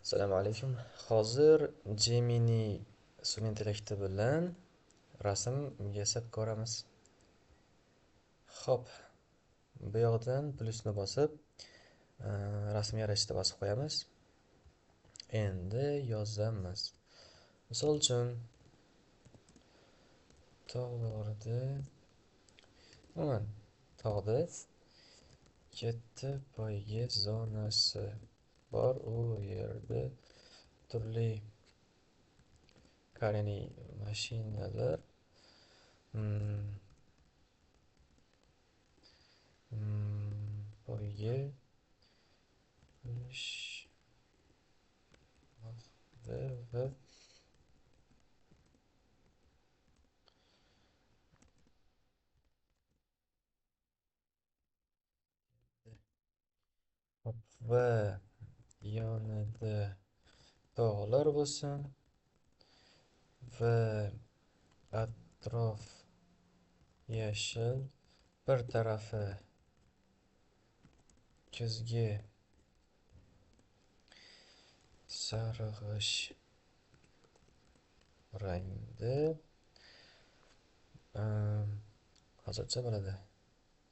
Assalomu alaykum. Hozir Gemini sun'iy intellekti bilan rasm yasab ko'ramiz. Xo'p, bu yoqdan plyusni bosib, rasm yaratishda bosib qo'yamiz. Endi yozamiz. Misol uchun tog'larda, umuman tog'da katta poyga zonasi bor. U yerda turli kariniy mashinalar poyga qilishmoqda va va yonida tog'lar bo'lsin va atrof yashil, bir tarafi kuzgi sarg'ish rangda. Hozircha bo'ladi.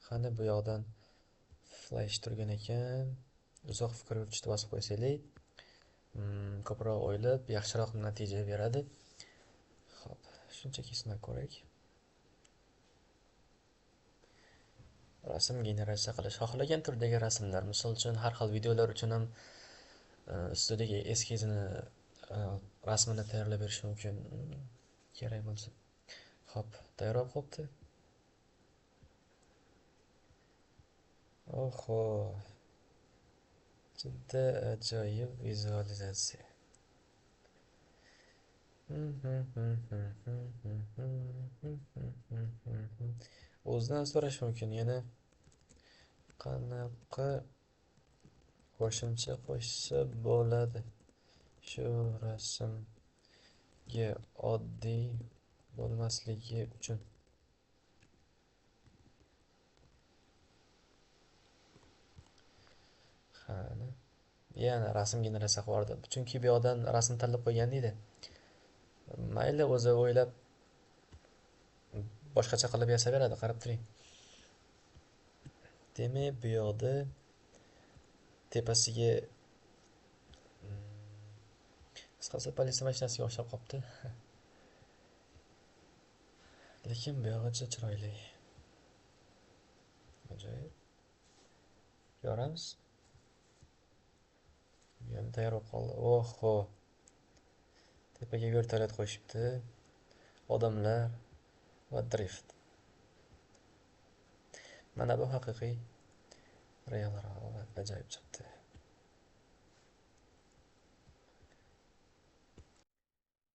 Qani bu yoqdan flash turgan ekan. Uzoq fikr yuritishni bosib qo'ysaylik. Ko'proq o'ylab, yaxshiroq natija beradi. Xo'p, shunchaki sinab ko'raylik. Rasm generatsiya qilish xohlagan turdagi rasmlar, misol uchun har xil videolar uchun ham ustidagi eskizini rasmini tayyorlab berish mumkin, kerak bo'lsa. Xo'p, tayyor qolibdi. Oho, juda ajoyib vizualizatsiya. O'zidan so'rash mumkin, yana qanaqa qo'shimcha qo'shsa bo'ladi shu rasmga oddiy bo'lmasligi uchun. Qani, yana rasm generatsiya qilib yubordi. Chunki bu yoqdan rasm tanlab qo'ygan deydi. Mayli, o'zi o'ylab boshqacha qilib yasaveradi, qarab turing. Demak, bu yoqda tepasiga qisqasi politsiya mashinasiga o'xshab qolibdi. Lekin bu yog'icha chiroyli. Ajoyib. Ko'ramiz. Bu ham tayyor bo'lib qoldi. Oho. Tepaga vertolyot qo'yishibdi. Odamlar va drift. Mana bu haqiqiy realroq va ajoyib chiqdi.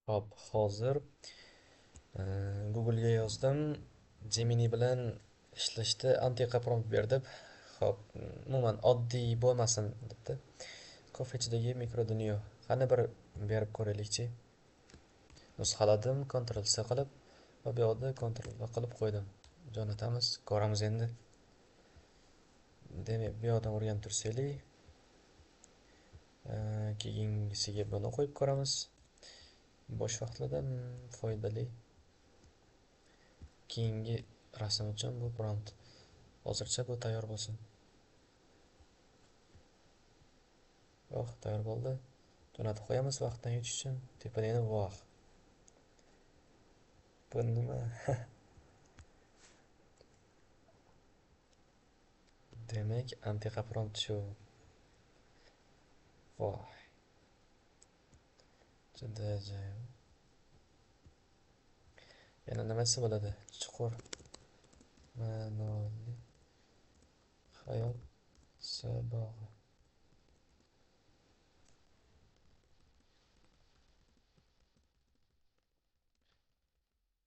Hop, hozir Google'ga yozdim. Gemini bilan ishlashda antiqa prompt berdim. Hop, umuman oddiy bo'lmasin debdi. Kofe ichidagi mikrodunyo. Qani bir berib ko'raylikchi. Nusxaladim, Ctrl C qilib va bu yoqda Ctrl V qilib qo'ydim. Jo'natamiz, ko'ramiz endi. Demak, bu yoqdan o'rganib tursaylik. Keyingisiga buni qo'yib ko'ramiz. Bo'sh vaqtlarda foydali. Keyingi rasm uchun bu prompt. Hozircha bu tayyor bo'lsin. Tayyor bo'ldi. Jo'natib qo'yamiz vaqtdan yutish uchun. Tepada yana voh. Bu nima? Demak, antiqa prompt shu. Voh. Juda ajoyib. Yana nimasi bo'ladi? Chuqur ma'noli hayot sabog'i.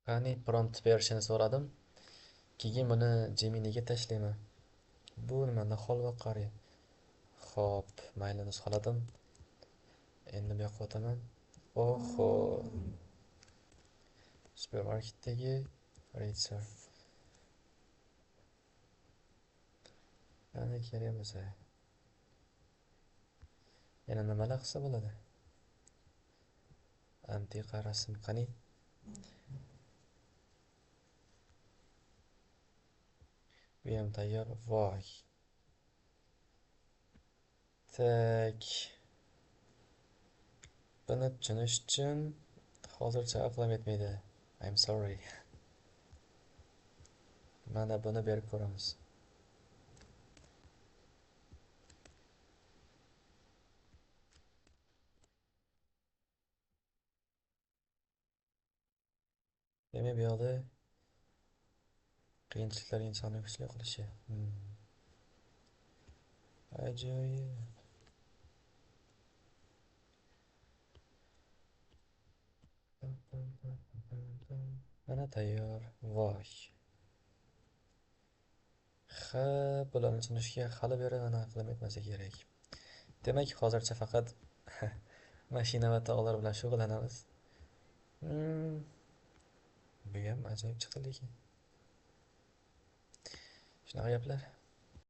Qani prompt berishini so'radim. Keyin buni Geminiga tashlayman. Bu nima? Nahol va qari. Xo'p, mayli, nusxaladim. Endi bu yoqqa o'taman. Oho. Supermarketdagi Ritzer. Qani kerak bo'lsa. Yana nimalar qilsa bo'ladi? Antiqa rasm qani? Bu ham tayyor. Voy. Tak. Buni tushunish uchun hozircha aqlim yetmaydi. I'm sorry. Mana buni berib ko'ramiz. Demak, bu yoqda qiyinchiliklar insonni kuchli qilishi. Ajoyib. Mana tayyor. Voy. Ha, bularni tushunishga hali beri mana aqlim yetmasa kerak. Demak, hozircha faqat mashina va tog'lar bilan shug'ullanamiz. Hmm, bu ham ajoyib chiqdi lekin. Shunaqa gaplar.